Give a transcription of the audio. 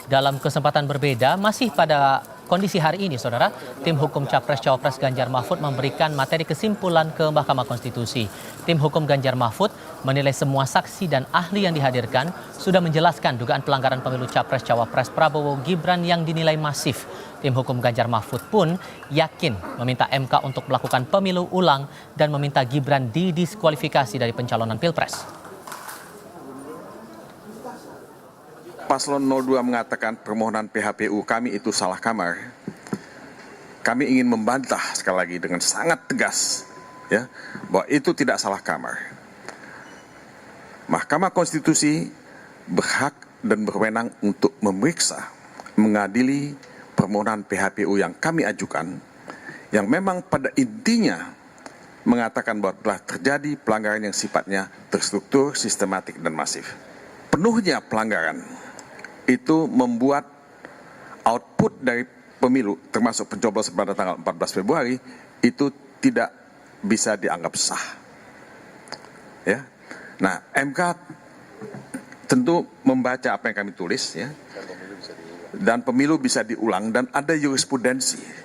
Dalam kesempatan berbeda, masih pada kondisi hari ini, Saudara, tim hukum Capres-Cawapres Ganjar Mahfud memberikan materi kesimpulan ke Mahkamah Konstitusi. Tim hukum Ganjar Mahfud menilai semua saksi dan ahli yang dihadirkan sudah menjelaskan dugaan pelanggaran pemilu Capres-Cawapres Prabowo Gibran yang dinilai masif. Tim hukum Ganjar Mahfud pun yakin meminta MK untuk melakukan pemilu ulang dan meminta Gibran didiskualifikasi dari pencalonan Pilpres. Paslon 02 mengatakan permohonan PHPU kami itu salah kamar. Kami ingin membantah sekali lagi dengan sangat tegas ya, bahwa itu tidak salah kamar. Mahkamah Konstitusi berhak dan berwenang untuk memeriksa, mengadili permohonan PHPU yang kami ajukan, yang memang pada intinya mengatakan bahwa telah terjadi pelanggaran yang sifatnya terstruktur, sistematik, dan masif. Penuhnya pelanggaran itu membuat output dari pemilu, termasuk pencoblosan pada tanggal 14 Februari, itu tidak bisa dianggap sah. Ya. Nah, MK tentu membaca apa yang kami tulis, ya, dan pemilu bisa diulang, dan ada jurisprudensi